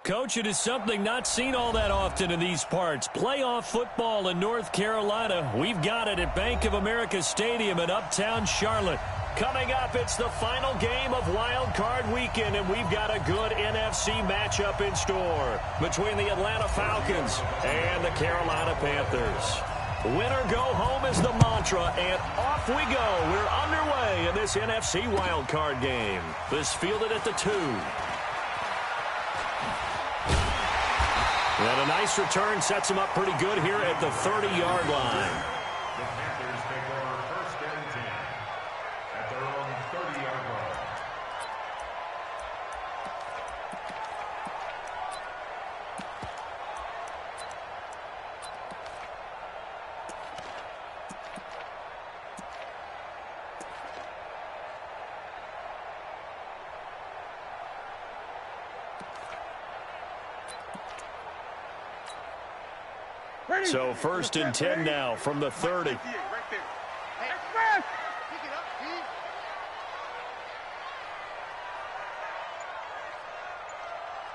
Coach, it is something not seen all that often in these parts. Playoff football in North Carolina. We've got it at Bank of America Stadium in Uptown Charlotte. Coming up, it's the final game of Wild Card Weekend, and we've got a good NFC matchup in store between the Atlanta Falcons and the Carolina Panthers. Win or go home is the mantra, and off we go. We're underway in this NFC Wild Card game. This fielded at the 2. And a nice return sets him up pretty good here at the 30-yard line. The Panthers take over first and 10 at their own 30-yard line. So first and 10 now from the 30. Right there. Hey, pick it up, D.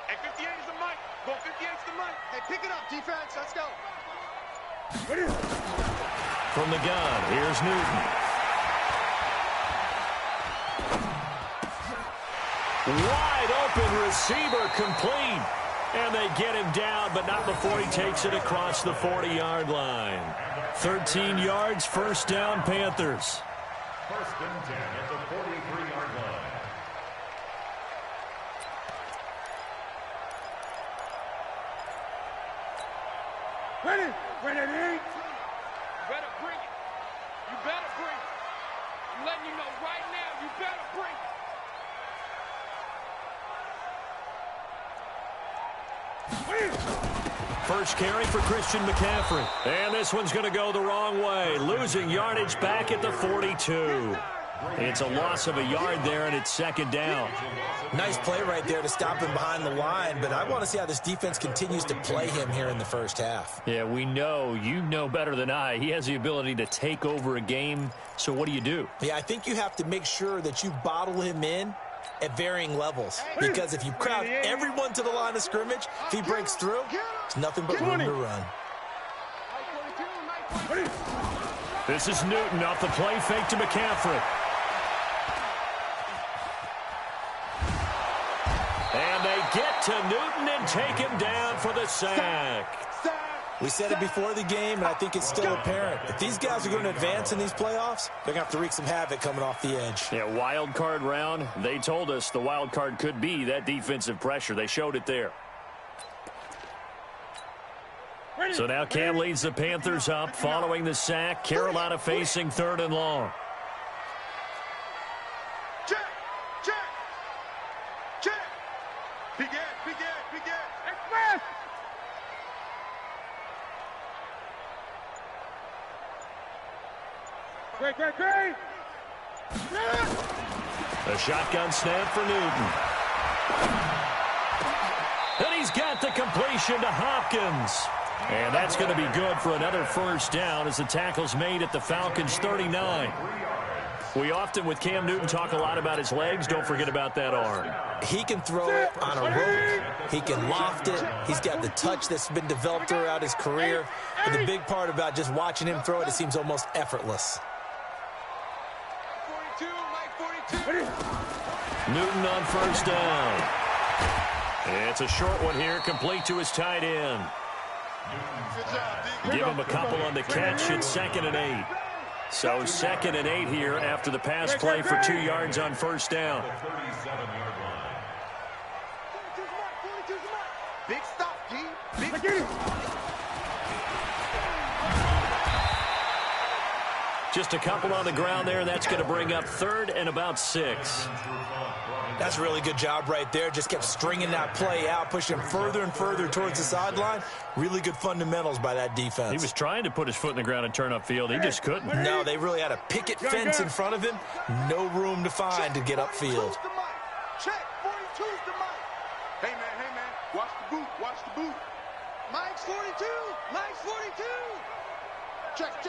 Hey, 58 is the mic. Go 58 is the mic. Hey, pick it up, defense. Let's go. From the gun, here's Newton. Wide open receiver complete. And they get him down, but not before he takes it across the 40-yard line. 13 yards, first down, Panthers. First and 10 at the 43-yard line. Ready, D. You better bring it. You better bring it. I'm letting you know right now, you better bring it. First carry for Christian McCaffrey. And this one's going to go the wrong way. Losing yardage back at the 42. It's a loss of a yard there, and it's second down. Nice play right there to stop him behind the line, but I want to see how this defense continues to play him here in the first half. Yeah, we know. You know better than I. He has the ability to take over a game, so what do? Yeah, I think you have to make sure that you bottle him in at varying levels, because if you crowd everyone to the line of scrimmage, if he breaks through, it's nothing but room to run. This is Newton off the play fake to McCaffrey. And they get to Newton and take him down for the sack. We said it before the game, and I think it's still apparent. If these guys are going to advance in these playoffs, they're going to have to wreak some havoc coming off the edge. Yeah, wild card round. They told us the wild card could be that defensive pressure. They showed it there. So now Cam leads the Panthers up following the sack. Carolina facing 3rd and long. Check. Begin. Express. Great. A shotgun snap for Newton. And he's got the completion to Hopkins. And that's going to be good for another first down as the tackle's made at the Falcons' 39. We often, with Cam Newton, talk a lot about his legs. Don't forget about that arm. He can throw it on a rope. He can loft it. He's got the touch that's been developed throughout his career. And the big part about just watching him throw it, it seems almost effortless. 42. Newton on first down. It's a short one here, complete to his tight end. Give him a couple on the catch. It's 2nd and 8. So 2nd and 8 here after the pass play for 2 yards on first down. 37-yard line. Big stop, D. Big. Just a couple on the ground there. That's going to bring up 3rd and about 6. That's a really good job right there. Just kept stringing that play out, pushing him further and further towards the sideline. Really good fundamentals by that defense. He was trying to put his foot in the ground and turn upfield. He just couldn't. No, they really had a picket fence in front of him. No room to find to get upfield. Check. 42's the mic. Hey, man. Watch the boot. Mike's 42. Check.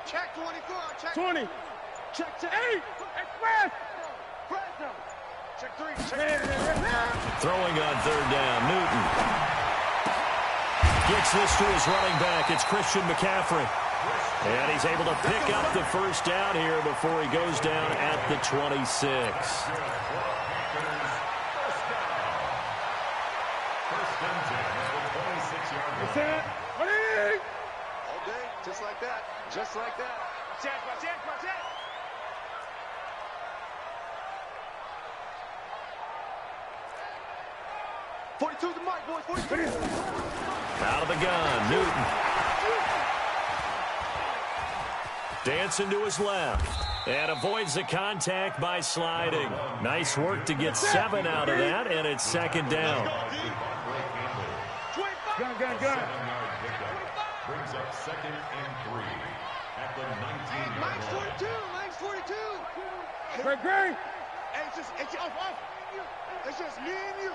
Check 24. Check 20. Check 8. Express. Throwing on third down, Newton. Gets this to his running back. It's Christian McCaffrey. And he's able to pick up the first down here before he goes down at the 26. All day, just like that. Just like that. Watch out. 42 the mark, boys. 42. Out of the gun, Newton. Dancing to his left. And avoids the contact by sliding. Nice work to get 7 out of that, and it's second down. Gun. Brings up 2nd and 3 at the 19. Mike's 42. Mike's 42. Great. Hey, it's off. It's just me and you.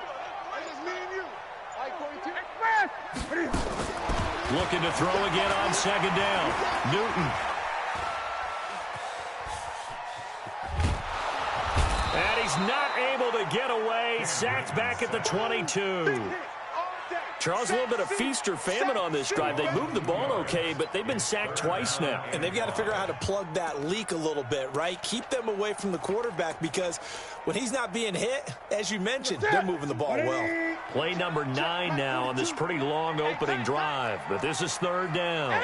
Mike 42. Looking to throw again on second down. Newton. And he's not able to get away. Sacked back at the 22. Charles, a little bit of feast or famine on this drive. They moved the ball okay, but they've been sacked twice now. And they've got to figure out how to plug that leak a little bit, right? Keep them away from the quarterback, because when he's not being hit, as you mentioned, they're moving the ball well. Play number 9 now on this pretty long opening drive, but this is third down. Mike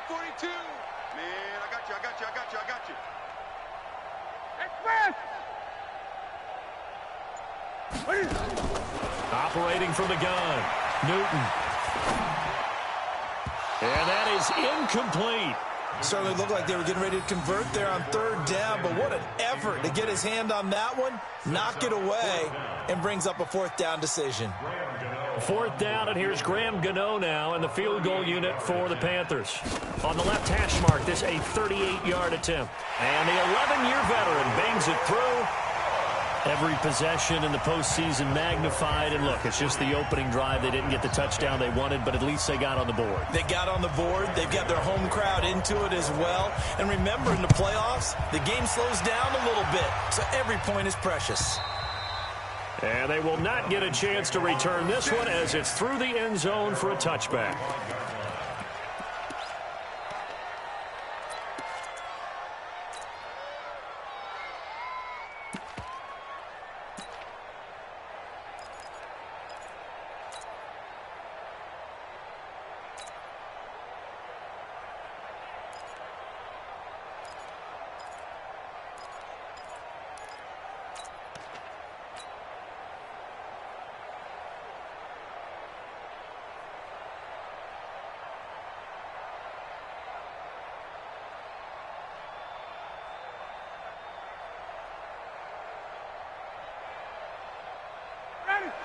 42. Man, I got you. Operating from the gun, Newton. And that is incomplete. Certainly looked like they were getting ready to convert there on third down, but what an effort to get his hand on that one, knock it away, and brings up a 4th down decision. 4th down, and here's Graham Gano now in the field goal unit for the Panthers. On the left hash mark, this a 38-yard attempt. And the 11-year veteran bangs it through. Every possession in the postseason magnified. And look, it's just the opening drive. They didn't get the touchdown they wanted, but at least they got on the board. They got on the board. They've got their home crowd into it as well. And remember, in the playoffs, the game slows down a little bit, so every point is precious. And they will not get a chance to return this one as it's through the end zone for a touchback.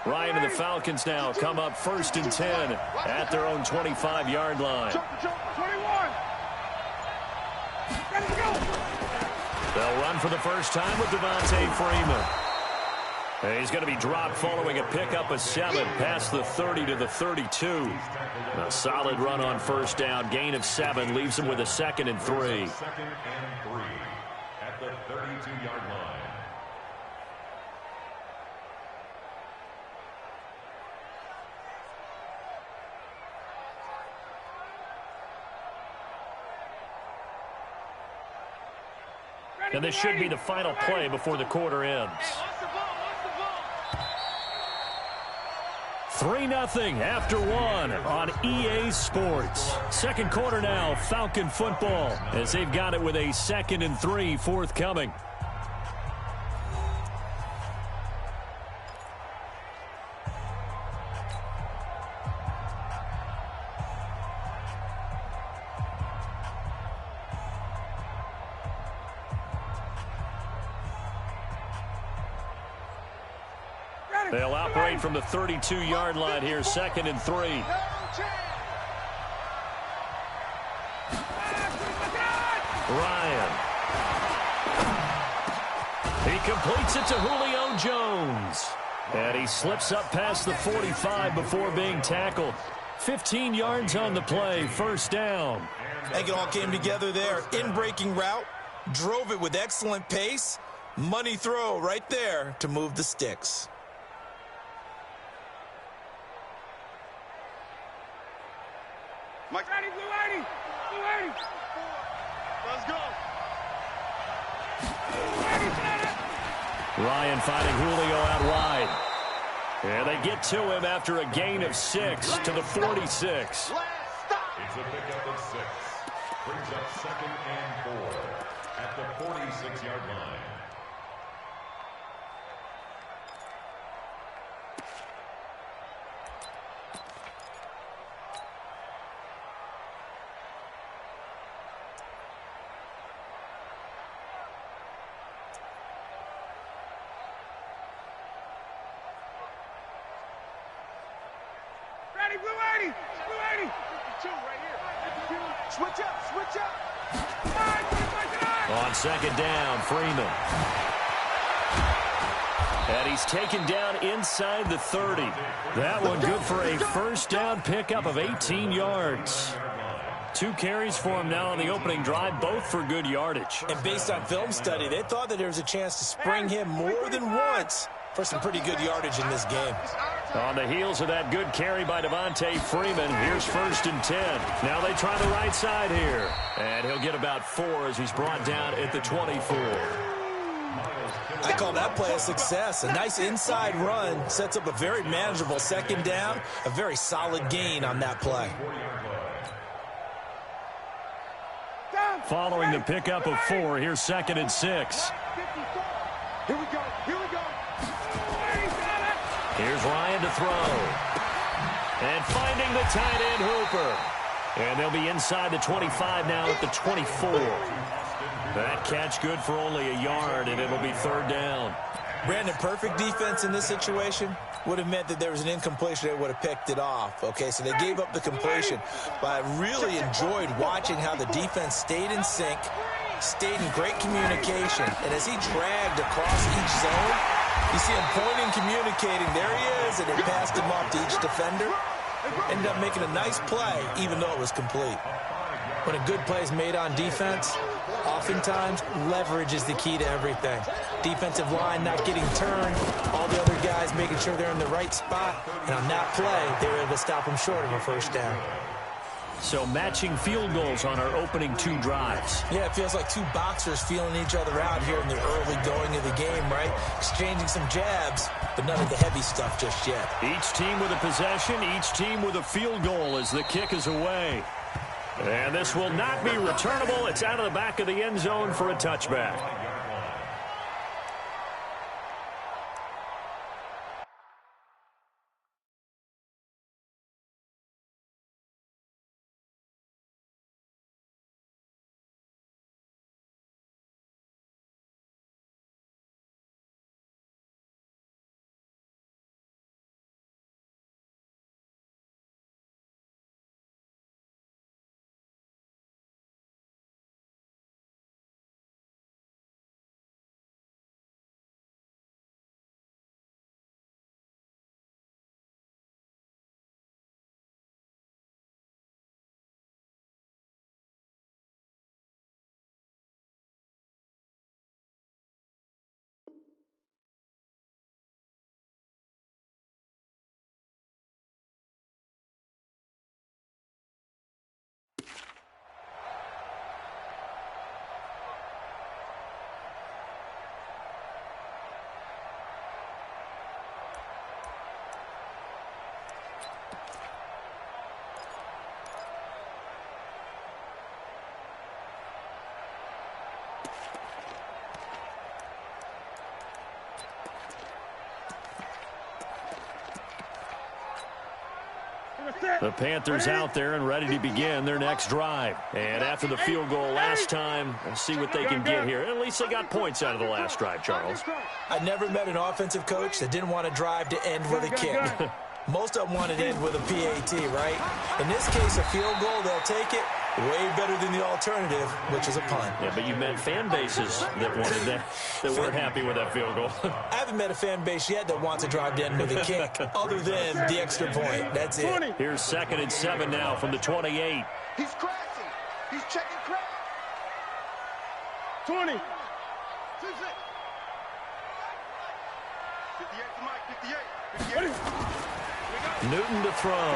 Ryan and the Falcons now come up 1st and 10 at their own 25-yard line. 21. Let's go. They'll run for the first time with Devontae Freeman. And he's going to be dropped following a pickup of 7 past the 30 to the 32. A solid run on first down. Gain of 7 leaves him with a 2nd and 3. 2nd and 3 at the 32-yard line. And this should be the final play before the quarter ends. 3-0 after 1 on EA Sports. Second quarter now, Falcon football, as they've got it with a 2nd and 3 forthcoming. They'll operate from the 32-yard line here, 2nd and 3. Ryan. He completes it to Julio Jones. And he slips up past the 45 before being tackled. 15 yards on the play, first down. I think it all came together there. In-breaking route, Drove it with excellent pace. Money throw right there to move the sticks. Mike. Ready, blue 80. Blue 80. Let's go. Ryan finding Julio out wide. And they get to him after a gain of 6 to the 46. It's a pickup of 6. Brings up 2nd and 4 at the 46-yard line. Ready, blue 80. Blue 80. 52 right here. 52. Switch up, switch up. On 2nd down, Freeman. And he's taken down inside the 30. That one good for a first down pickup of 18 yards. 2 carries for him now on the opening drive, both for good yardage. And based on film study, they thought that there was a chance to spring him more than once for some pretty good yardage in this game. On the heels of that good carry by Devontae Freeman, here's 1st and 10. Now they try the right side here. And he'll get about 4 as he's brought down at the 24. I call that play a success. A nice inside run sets up a very manageable 2nd down. A very solid gain on that play. Following the pickup of 4, here's 2nd and 6. Here we go. Here we go. Here's Ryan to throw. And finding the tight end Hooper. And they'll be inside the 25 now at the 24. That catch good for only a yard, and it'll be 3rd down. Brandon, perfect defense in this situation would have meant that there was an incompletion. They would have picked it off. Okay, so they gave up the completion. But I really enjoyed watching how the defense stayed in sync, stayed in great communication. And as he dragged across each zone, you see him pointing, communicating. There he is, and they passed him off to each defender. Ended up making a nice play, even though it was complete. When a good play is made on defense, oftentimes leverage is the key to everything. Defensive line not getting turned, all the other guys making sure they're in the right spot. And on that play, they were able to stop him short of a first down. So matching field goals on our opening 2 drives. Yeah, it feels like 2 boxers feeling each other out here in the early going of the game, right? Exchanging some jabs, but none of the heavy stuff just yet. Each team with a possession, each team with a field goal as the kick is away. And this will not be returnable. It's out of the back of the end zone for a touchback. The Panthers out there and ready to begin their next drive. And after the field goal last time, we'll see what they can get here. At least they got points out of the last drive, Charles. I never met an offensive coach that didn't want to drive to end with a kick. Most of them wanted to end with a PAT, right? In this case, a field goal, they'll take it. Way better than the alternative, which is a punt. Yeah, but you met fan bases that wanted that weren't happy with that field goal. I haven't met a fan base yet that wants to drive to end with a kick, other than the extra point. That's it. Here's 2nd and 7 now from the 28. He's crashing. He's checking crash. 20. 58 to Mike, 58. Newton to throw.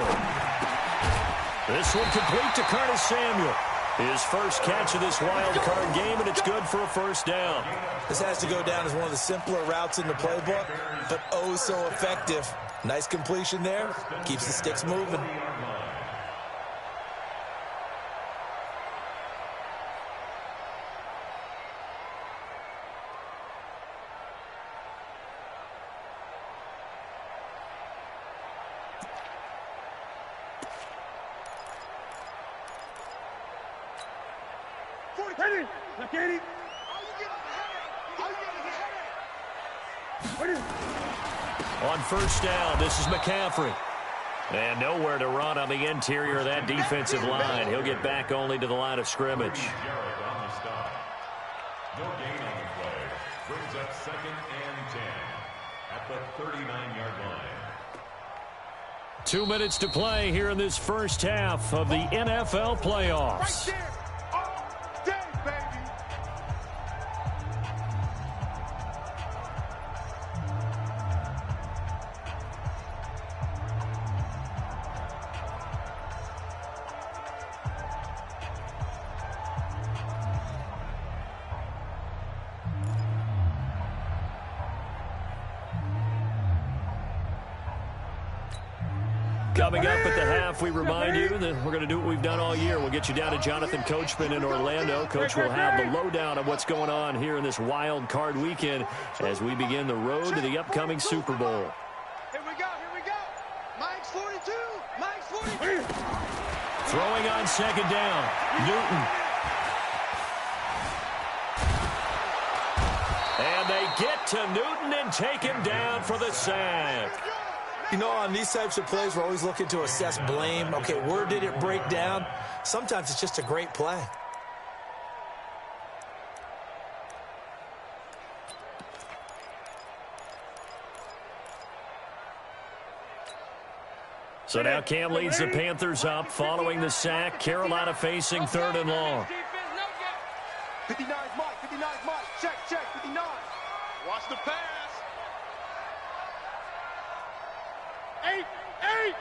This one complete to Curtis Samuel. His first catch of this wild card game, and it's good for a first down. This has to go down as one of the simpler routes in the playbook, but oh so effective. Nice completion there. Keeps the sticks moving. On first down, this is McCaffrey. And nowhere to run on the interior of that defensive line. He'll get back only to the line of scrimmage. No gain on the play. Brings up 2nd and 10 at the 39-yard line. 2 minutes to play here in this first half of the NFL playoffs. Right there. All day, baby. Coming up at the half, we remind you that we're going to do what we've done all year. We'll get you down to Jonathan Coachman in Orlando. Coach will have the lowdown of what's going on here in this wild card weekend as we begin the road to the upcoming Super Bowl. Here we go, here we go. Mike's 42, Mike's 42. Throwing on second down, Newton. And they get to Newton and take him down for the sack. You know, on these types of plays, we're always looking to assess blame. Okay, where did it break down? Sometimes it's just a great play. So now Cam leads the Panthers up following the sack. Carolina facing 3rd and long. 59's Mike, 59's Mike. Check, 59. Watch the pass. 8,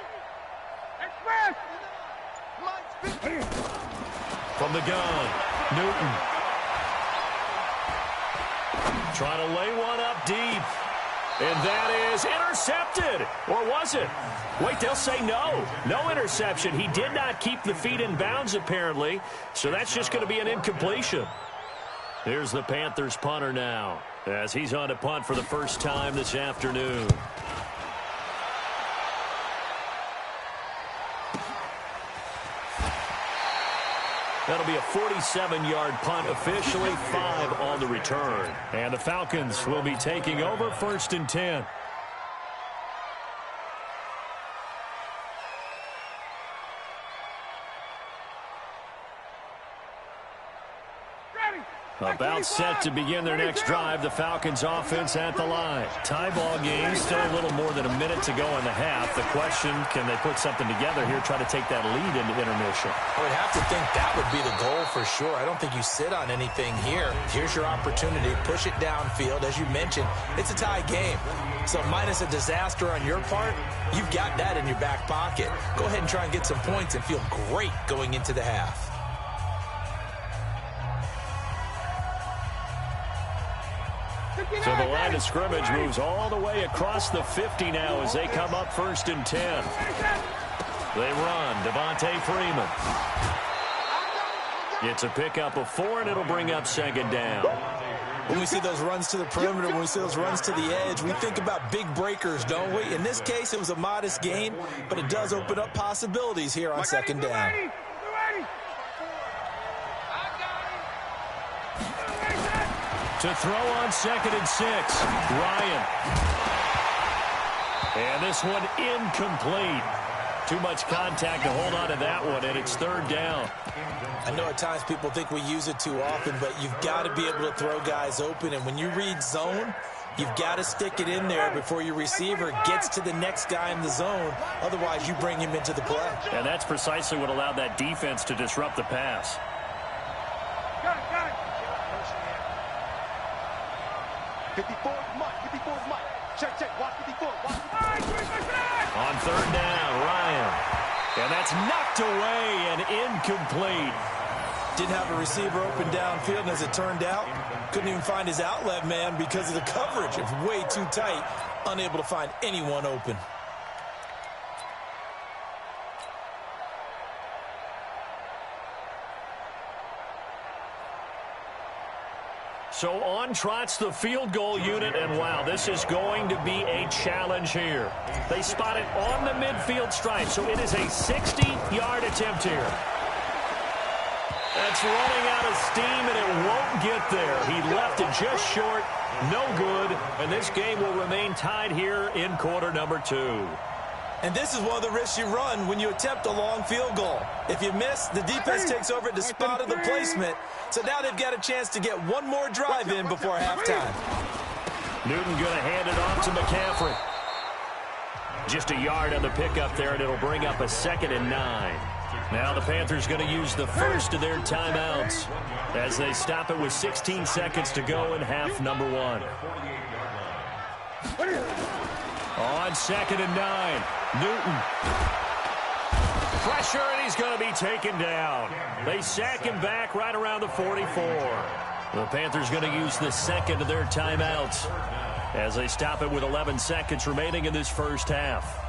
express. Mike's 50. From the gun, Newton. Trying to lay one up deep. And that is intercepted. Or was it? Wait, they'll say no. No interception. He did not keep the feet in bounds, apparently. So that's just going to be an incompletion. Here's the Panthers punter now, as he's on to punt for the first time this afternoon. That'll be a 47-yard punt, officially 5 on the return. And the Falcons will be taking over 1st and 10. About set to begin their next drive, the Falcons offense at the line. Tie ball game, still a little more than a minute to go in the half. The question, can they put something together here, try to take that lead into intermission? I would have to think that would be the goal for sure. I don't think you sit on anything here. Here's your opportunity. Push it downfield. As you mentioned, it's a tie game. So minus a disaster on your part, you've got that in your back pocket. Go ahead and try and get some points and feel great going into the half. So the line of scrimmage moves all the way across the 50 now as they come up 1st and 10. They run. Devontae Freeman. It's a pickup of 4, and it'll bring up 2nd down. When we see those runs to the perimeter, when we see those runs to the edge, we think about big breakers, don't we? In this case, it was a modest gain, but it does open up possibilities here on 2nd down. To throw on 2nd and 6, Ryan. And this one incomplete. Too much contact to hold on to that one, and it's 3rd down. I know at times people think we use it too often, but you've got to be able to throw guys open. And when you read zone, you've got to stick it in there before your receiver gets to the next guy in the zone. Otherwise, you bring him into the play. And that's precisely what allowed that defense to disrupt the pass. 54 is Mike. 54 is Mike. Check, check. Watch 54. Watch 54. On third down, Ryan. And that's knocked away and incomplete. Didn't have a receiver open downfield, and as it turned out, couldn't even find his outlet man because of the coverage. It was way too tight, unable to find anyone open. So on trots the field goal unit, and wow, this is going to be a challenge here. They spot it on the midfield stripe, so it is a 60-yard attempt here. That's running out of steam, and it won't get there. He left it just short, no good, and this game will remain tied here in quarter number 2. And this is one of the risks you run when you attempt a long field goal. If you miss, the defense takes over at the spot of the placement. So now they've got a chance to get one more drive in before halftime. Newton going to hand it off to McCaffrey. Just a yard on the pickup there, and it'll bring up a 2nd and 9. Now the Panthers going to use the first of their timeouts as they stop it with 16 seconds to go in half number 1. On 2nd and 9, Newton. Pressure, and he's going to be taken down. They sack him back right around the 44. The Panthers going to use the second of their timeouts as they stop it with 11 seconds remaining in this first half.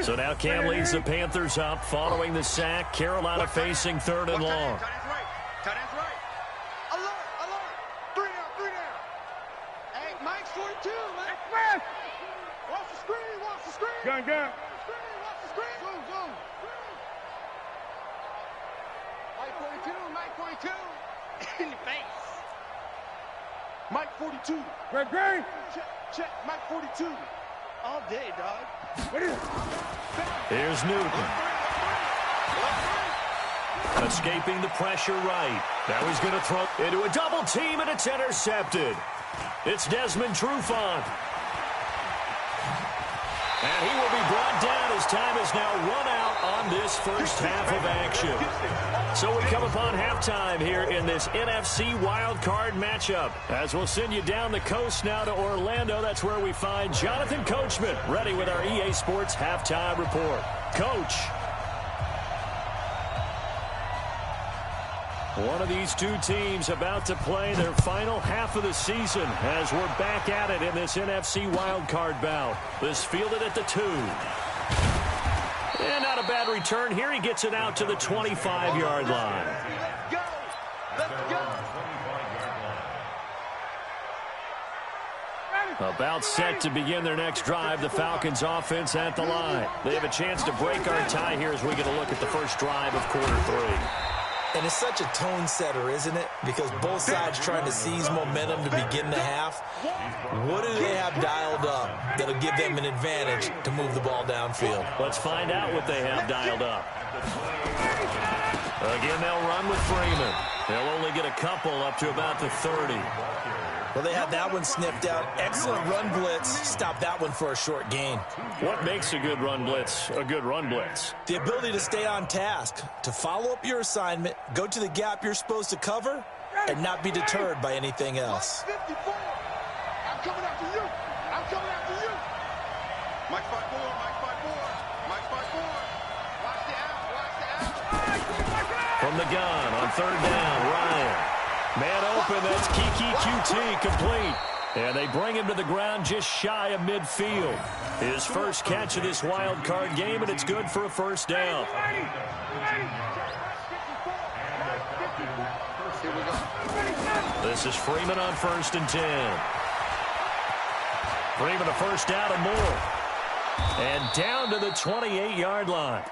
So now Cam leads the Panthers up following the sack. Carolina facing 3rd and long. Tight end's right. Alert, alert. 3 down, 3 down. Hey, Mike's 42, man. Express. Watch the screen, watch the screen. Gun. Watch the screen. Zoom, zoom. Mike 42. In the face. Mike 42. Great. Check. Mike 42. All day, dog. Here's Newton. Escaping the pressure right. Now he's going to throw into a double team, and it's intercepted. It's Desmond Trufant. And he will be brought down as time is now run out on this first half of action. So we come upon halftime here in this NFC wildcard matchup. As we'll send you down the coast now to Orlando, that's where we find Jonathan Coachman ready with our EA Sports halftime report. Coach. One of these two teams about to play their final half of the season as we're back at it in this NFC wildcard bout. This fielded at the 2. And not a bad return here. He gets it out to the 25-yard line. Let's go. About set to begin their next drive, the Falcons offense at the line. They have a chance to break our tie here as we get a look at the first drive of quarter 3. And it's such a tone setter, isn't it? Because both sides trying to seize momentum to begin the half. What do they have dialed up that'll give them an advantage to move the ball downfield? Let's find out what they have dialed up. Again, they'll run with Freeman. They'll only get a couple up to about the 30. Well, they had that one sniffed out. Excellent run blitz. Stop that one for a short gain. What makes a good run blitz a good run blitz? The ability to stay on task, to follow up your assignment, go to the gap you're supposed to cover, and not be deterred by anything else. 54. I'm coming after you. Mike 54. Mike 54. Watch the out. From the gun on 3rd down, Ryan. Man open, that's Kiki QT complete. And they bring him to the ground just shy of midfield. His first catch of this wild card game, and it's good for a first down. This is Freeman on 1st and 10. Freeman a first down and more. And down to the 28-yard line.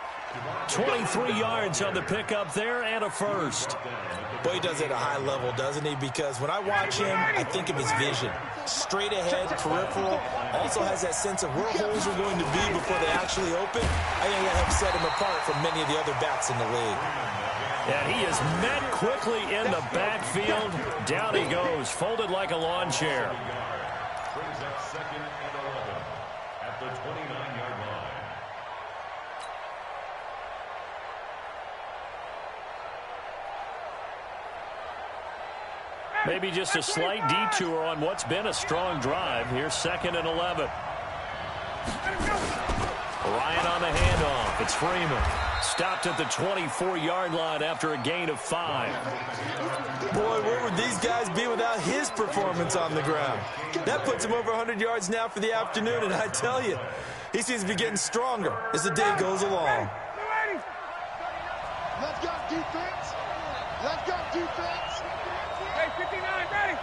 23 yards on the pickup there and a first. Boy, he does it at a high level, doesn't he? Because when I watch him, I think of his vision. Straight ahead, peripheral, also has that sense of where holes are going to be before they actually open. I think that helps set him apart from many of the other backs in the league. And he is met quickly in the backfield. Down he goes, folded like a lawn chair. Brings up 2nd and 11 at the 29-yard line. Maybe just a slight detour on what's been a strong drive. Here's 2nd and 11. Ryan on the handoff. It's Freeman. Stopped at the 24-yard line after a gain of 5. Boy, where would these guys be without his performance on the ground? That puts him over 100 yards now for the afternoon, and I tell you, he seems to be getting stronger as the day goes along. Let's go, defense. Let's go, defense. Hey, 59, ready.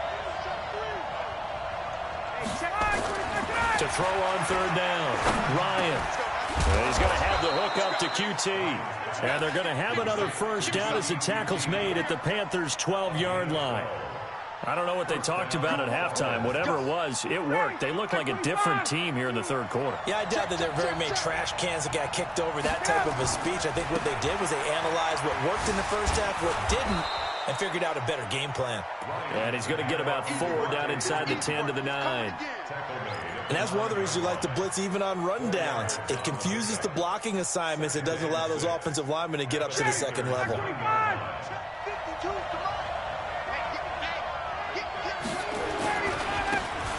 To throw on 3rd down, Ryan. He's going to have the hook up to QT. And they're going to have another 1st down as the tackle's made at the Panthers' 12-yard line. I don't know what they talked about at halftime. Whatever it was, it worked. They look like a different team here in the 3rd quarter. Yeah, I doubt that there are very many trash cans that got kicked over, that type of a speech. I think what they did was they analyzed what worked in the 1st half, what didn't, and figured out a better game plan. And he's going to get about 4 down inside the 10 to the 9. And that's one of the reasons you like to blitz even on rundowns. It confuses the blocking assignments. It doesn't allow those offensive linemen to get up to the 2nd level.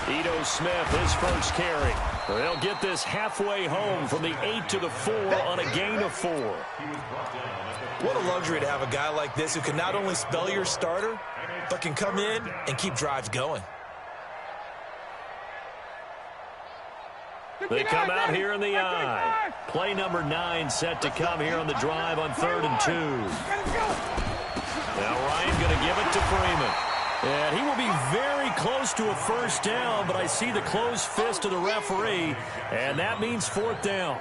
Ito Smith, his 1st carry. They'll get this halfway home from the 8 to the 4 on a gain of 4. What a luxury to have a guy like this who can not only spell your starter, but can come in and keep drives going. They come out here in the eye. Play number 9 set to come here on the drive on 3rd and 2. Now Ryan going to give it to Freeman. And he will be very close to a 1st down, but I see the closed fist of the referee, and that means 4th down.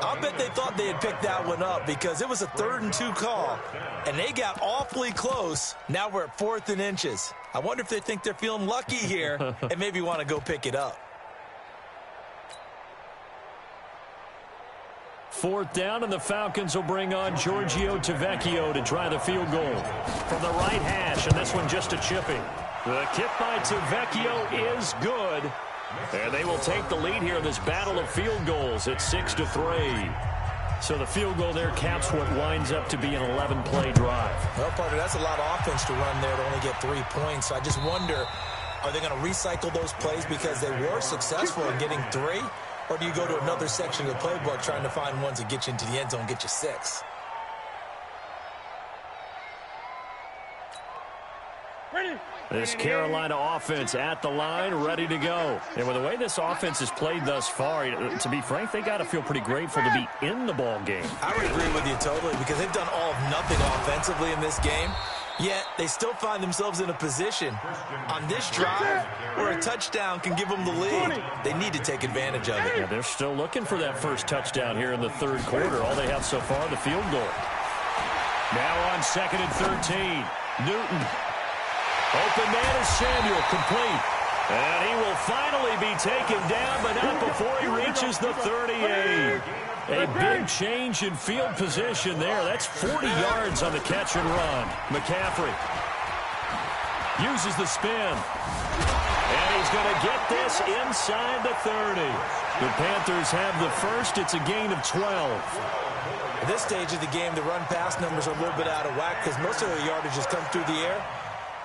I'll bet they thought they had picked that one up because it was a 3rd and 2 call, and they got awfully close. Now we're at 4th and inches. I wonder if they think they're feeling lucky here and maybe want to go pick it up. 4th down, and the Falcons will bring on Giorgio Tavecchio to try the field goal. From the right hash, and this one just a chipping. The kick by Tavecchio is good. And they will take the lead here in this battle of field goals at 6-3. So the field goal there caps what winds up to be an 11-play drive. Well, partner, that's a lot of offense to run there to only get 3 points. So I just wonder, are they going to recycle those plays because they were successful in getting 3? Or do you go to another section of the playbook trying to find ones that get you into the end zone and get you 6? This Carolina offense at the line, ready to go. And with the way this offense has played thus far, to be frank, they got to feel pretty grateful to be in the ball game. I would agree with you totally because they've done all of nothing offensively in this game. Yet they still find themselves in a position on this drive where a touchdown can give them the lead. They need to take advantage of it. Yeah, they're still looking for that 1st touchdown here in the 3rd quarter. All they have so far, the field goal. Now on 2nd and 13, Newton. Open man is Samuel, complete. And he will finally be taken down, but not before he reaches the 38. A big change in field position there. That's 40 yards on the catch and run. McCaffrey uses the spin. And he's going to get this inside the 30. The Panthers have the 1st. It's a gain of 12. At this stage of the game, the run-pass numbers are a little bit out of whack because most of their yardage has come through the air.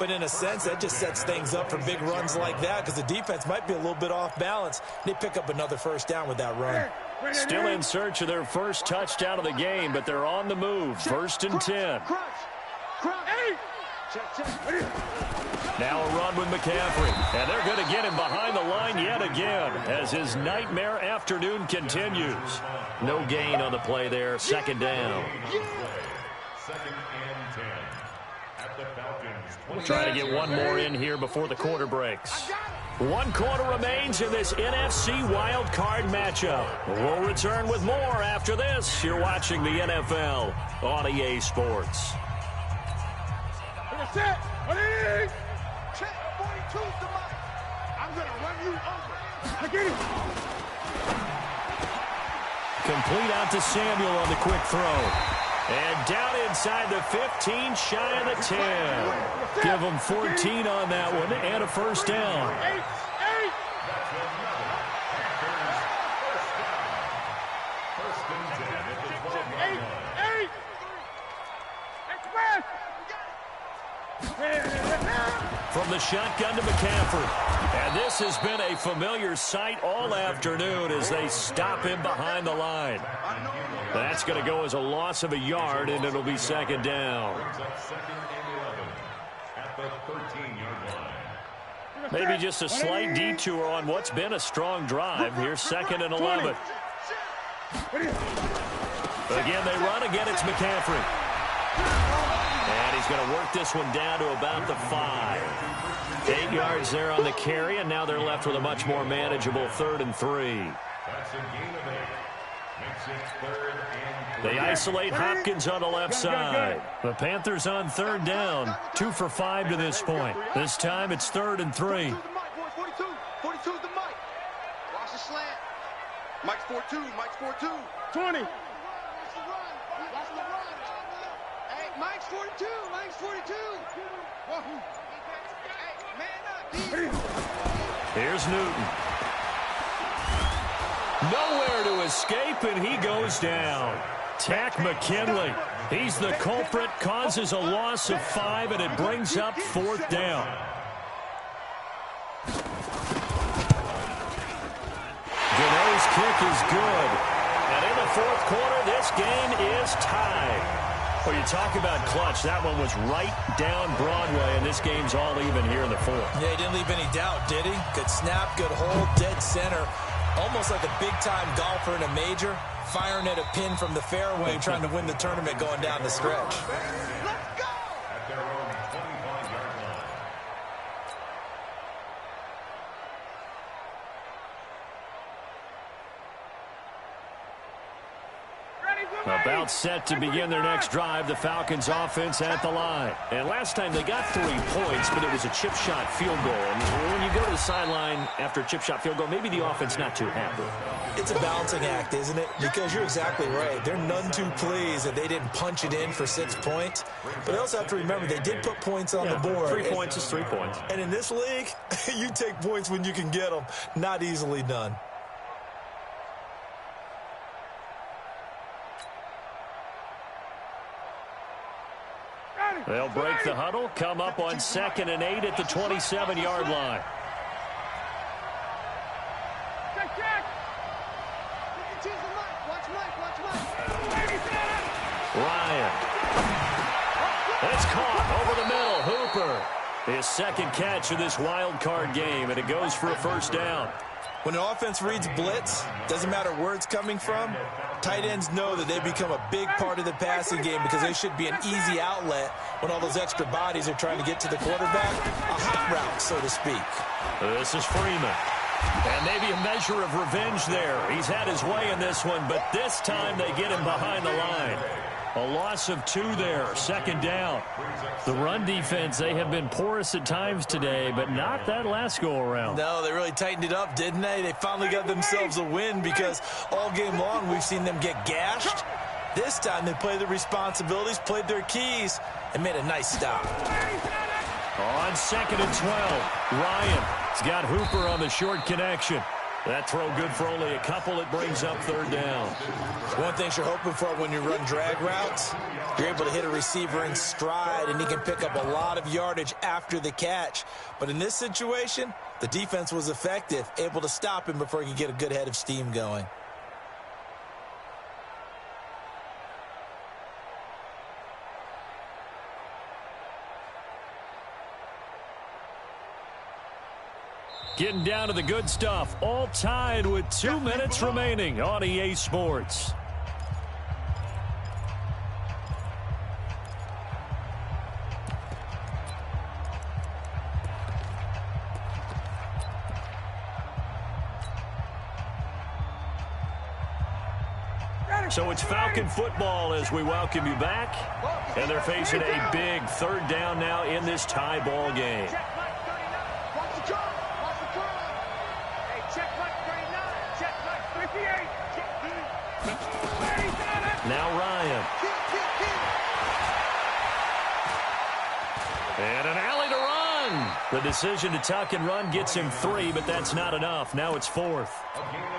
But in a sense, that just sets things up for big runs like that because the defense might be a little bit off balance. They pick up another 1st down with that run. Still in search of their 1st touchdown of the game, but they're on the move. 1st and 10. Now a run with McCaffrey. And they're going to get him behind the line yet again as his nightmare afternoon continues. No gain on the play there. 2nd down. 2nd and 10. At the Falcons. Trying to get one more in here before the quarter breaks. 1 quarter remains in this NFC wildcard matchup. We'll return with more after this. You're watching the NFL on EA Sports. Check, 42's the mic. I'm going to run you over. I get it. Complete out to Samuel on the quick throw. And down inside the 15, shy of the 10. Give them 14 on that one and a 1st down. 8. From the shotgun to McCaffrey. And this has been a familiar sight all afternoon as they stop him behind the line. That's going to go as a loss of a yard, and it'll be second down. Maybe just a slight detour on what's been a strong drive. Here's 2nd and 11. Again, they run. Again, it's McCaffrey. And he's going to work this one down to about the 5. 8 yards there on the carry, and now they're left with a much more manageable 3rd and 3. That's a gain of 8. Makes it 3rd and 3. They isolate Hopkins on the left side. The Panthers on 3rd down. 2 for 5 to this point. This time it's 3rd and 3. 42 is the mic. Watch the slant. Mike's 4-2. Mike's 4-2. 20. Watch the run. Hey, Mike's 42. Mike's 42. Hey, man up. Here's Newton. Nowhere to escape, and he goes down. Tack McKinley. He's the culprit, causes a loss of 5, and it brings up 4th down. Gano's kick is good. And in the 4th quarter, this game is tied. Well, you talk about clutch. That one was right down Broadway, and this game's all even here in the 4th. Yeah, he didn't leave any doubt, did he? Good snap, good hold, dead center. Almost like a big-time golfer in a major, firing at a pin from the fairway, trying to win the tournament going down the stretch. Let's go. At their own 25-yard line. About set to begin their next drive, the Falcons offense at the line. And last time they got 3 points, but it was a chip shot field goal. And when you go to the sideline after a chip shot field goal, maybe the offense not too happy. It's a balancing act, isn't it? Because you're exactly right. They're none too pleased that they didn't punch it in for 6 points. But they also have to remember they did put points on the board. 3 points is 3 points. And in this league, you take points when you can get them. Not easily done. They'll break the huddle, come up on 2nd and 8 at the 27-yard line. Check. Watch Mike. Ryan. It's caught over the middle. Hooper. His 2nd catch of this wild card game, and it goes for a 1st down. When an offense reads blitz, doesn't matter where it's coming from, tight ends know that they become a big part of the passing game because they should be an easy outlet when all those extra bodies are trying to get to the quarterback. A hot route, so to speak. This is Freeman. And maybe a measure of revenge there. He's had his way in this one, but this time they get him behind the line. A loss of 2 there, 2nd down. The run defense, they have been porous at times today, but not that last go-around. No, they really tightened it up, didn't they? They finally got themselves a win because all game long we've seen them get gashed. This time they played the responsibilities, played their keys, and made a nice stop. On 2nd and 12, Ryan's got Hooper on the short connection. That throw good for only a couple. It brings up 3rd down. One thing you're hoping for when you run drag routes, you're able to hit a receiver in stride, and he can pick up a lot of yardage after the catch. But in this situation, the defense was effective, able to stop him before he could get a good head of steam going. Getting down to the good stuff. All tied with 2 minutes remaining on EA Sports. So it's Falcon football as we welcome you back. And they're facing a big 3rd down now in this tie ball game. Now Ryan. And an alley to run. The decision to tuck and run gets him 3, but that's not enough. Now it's 4th.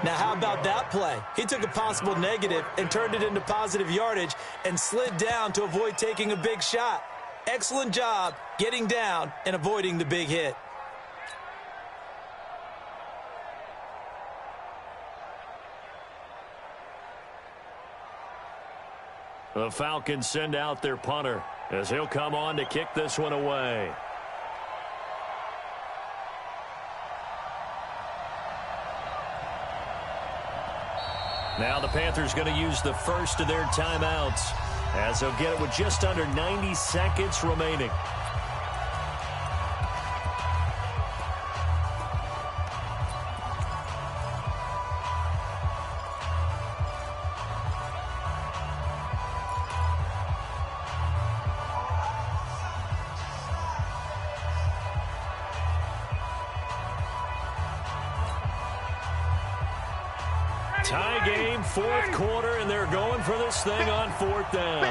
Now how about that play? He took a possible negative and turned it into positive yardage and slid down to avoid taking a big shot. excellent job getting down and avoiding the big hit. The Falcons send out their punter as he'll come on to kick this one away. Now the Panthers going to use the first of their timeouts as they'll get it with just under 90 seconds remaining. Tie game, fourth quarter, and they're going for this thing on fourth down.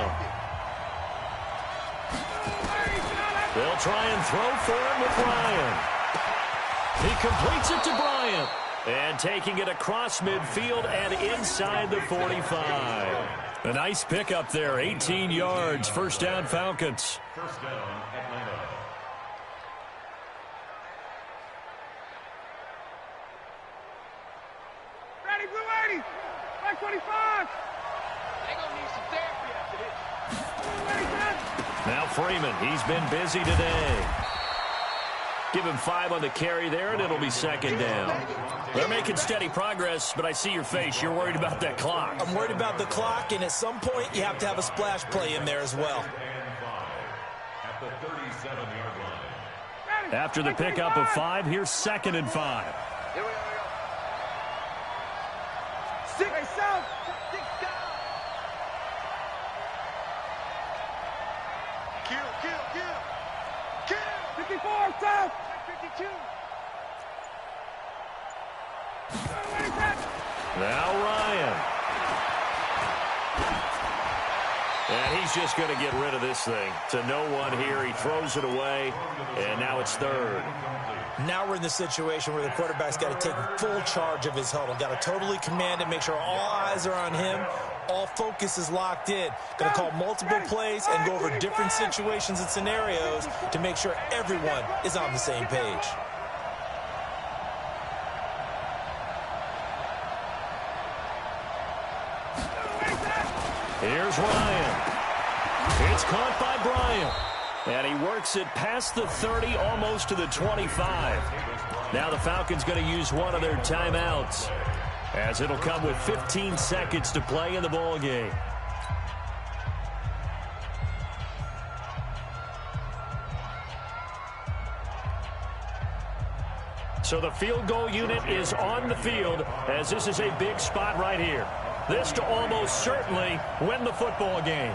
They'll try and throw for him with Bryant. He completes it to Bryant. And taking it across midfield and inside the 45. A nice pickup there, 18 yards, first down Falcons. First down, Atlanta. Ready, Blue 80. 525. They gonna need some therapy after this. Now Freeman, he's been busy today. Give him 5 on the carry there, and it'll be second down. They're making steady progress, but I see your face. You're worried about that clock. I'm worried about the clock, and at some point, you have to have a splash play in there as well. At the 37-yard line. After the pickup of 5, here's second and 5. Here we go. 6 south. 6 down. Kill. 54 south. 52. Now Ryan. And he's just going to get rid of this thing. To no one here. He throws it away, and now it's third. Now we're in the situation where the quarterback's got to take full charge of his huddle. Got to totally command it, make sure all eyes are on him. All focus is locked in. Going to call multiple plays and go over different situations and scenarios to make sure everyone is on the same page. Here's Ryan. It's caught by Bryant. And he works it past the 30, almost to the 25. Now the Falcons going to use one of their timeouts, as it'll come with 15 seconds to play in the ball game. So the field goal unit is on the field, as this is a big spot right here. This to almost certainly win the football game.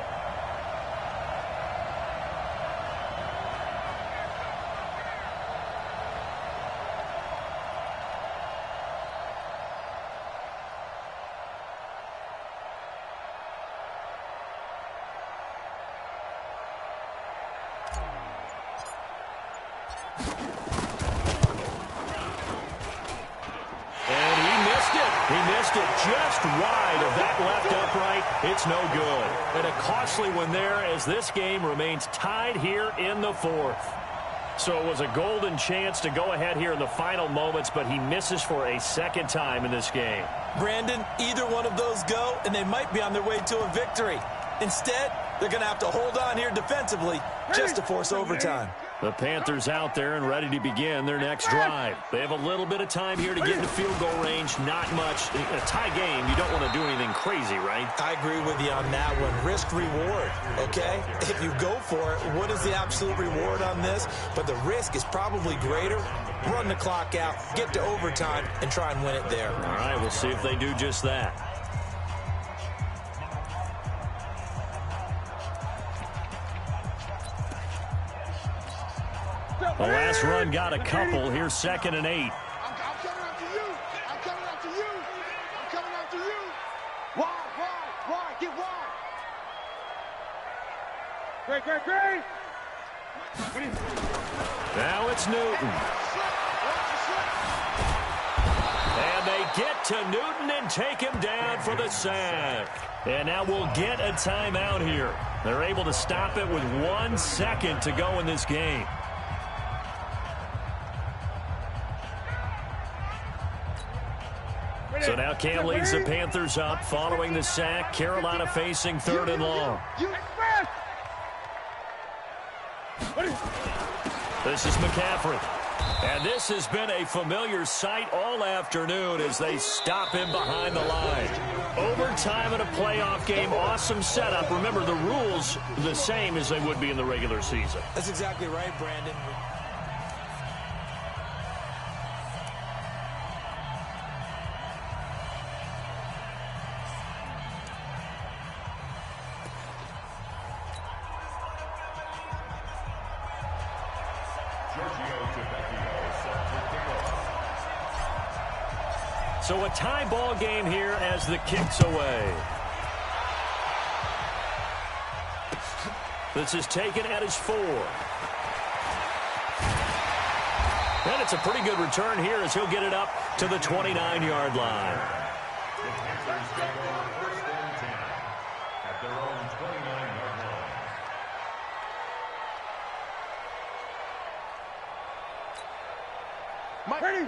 Just wide of that left upright. It's no good. And a costly one there, as this game remains tied here in the fourth. So it was a golden chance to go ahead here in the final moments, but he misses for a second time in this game. Brandon, either one of those go, and they might be on their way to a victory. Instead, they're going to have to hold on here defensively just to force overtime. The Panthers out there and ready to begin their next drive. They have a little bit of time here to get into field goal range. Not much. In a tie game, you don't want to do anything crazy, right? I agree with you on that one. Risk-reward, okay? If you go for it, what is the absolute reward on this? But the risk is probably greater. Run the clock out, get to overtime, and try and win it there. All right, we'll see if they do just that. The last run got a couple. Here's second and 8. I'm coming after you. I'm coming after you. I'm coming after you. Wide. Get wide. Great. Now it's Newton. And they get to Newton and take him down for the sack. And now we'll get a timeout here. They're able to stop it with 1 second to go in this game. So now Cam leads the Panthers up following the sack. Carolina facing 3rd and long. This is McCaffrey. And this has been a familiar sight all afternoon as they stop him behind the line. Overtime in a playoff game, awesome setup. Remember, the rules the same as they would be in the regular season. That's exactly right, Brandon. So a tie ball game here as the kick's away. This is taken at his 4. And it's a pretty good return here as he'll get it up to the 29-yard line. The Panthers take over 1st and 10 at their own 29-yard line.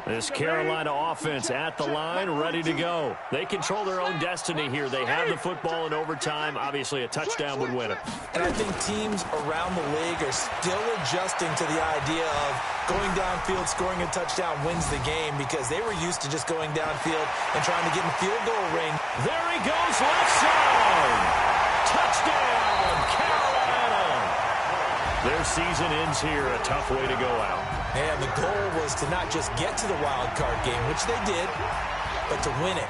This Carolina offense at the line, ready to go. They control their own destiny here. They have the football in overtime. Obviously, a touchdown would win it. And I think teams around the league are still adjusting to the idea of going downfield, scoring a touchdown wins the game because they were used to just going downfield and trying to get in the field goal ring. There he goes, left side. Touchdown, Carolina. Their season ends here, a tough way to go out. And the goal was to not just get to the wild card game, which they did, but to win it.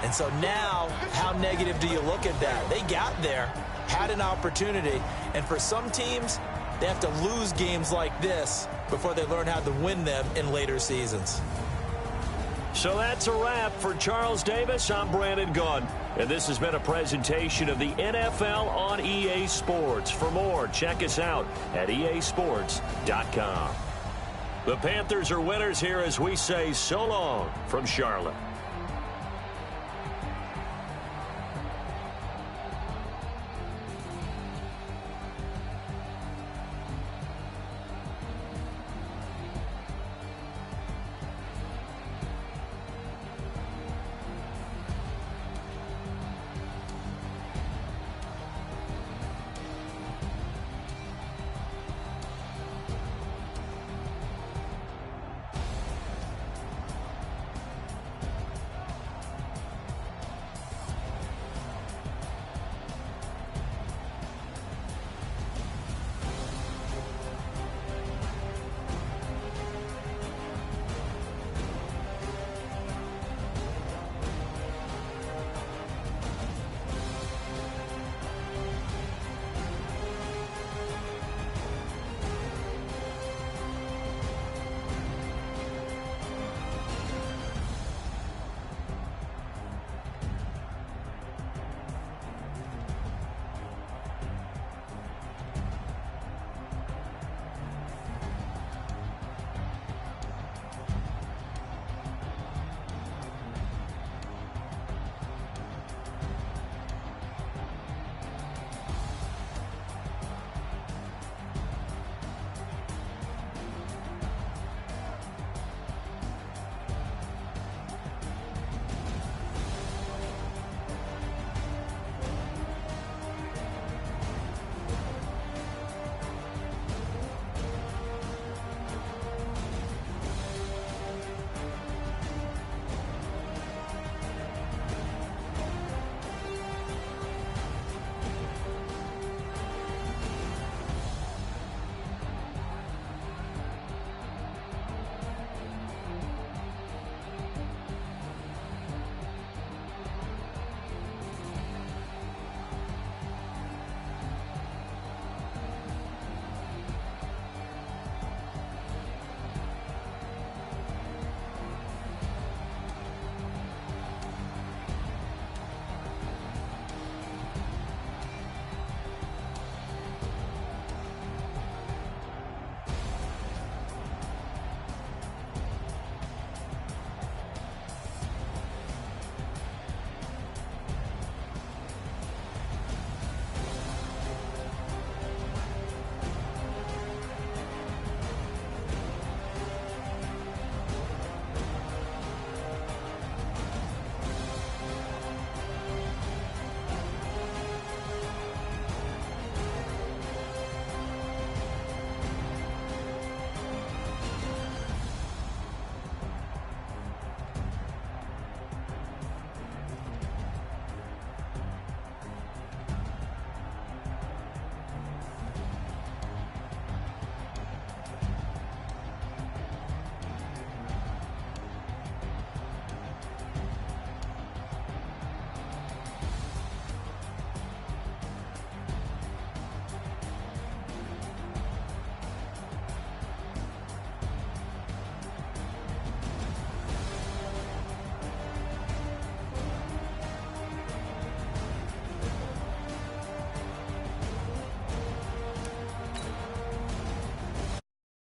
And so now, how negative do you look at that? They got there, had an opportunity, and for some teams, they have to lose games like this before they learn how to win them in later seasons. So that's a wrap for Charles Davis. I'm Brandon Gunn, and this has been a presentation of the NFL on EA Sports. For more, check us out at easports.com. The Panthers are winners here as we say so long from Charlotte.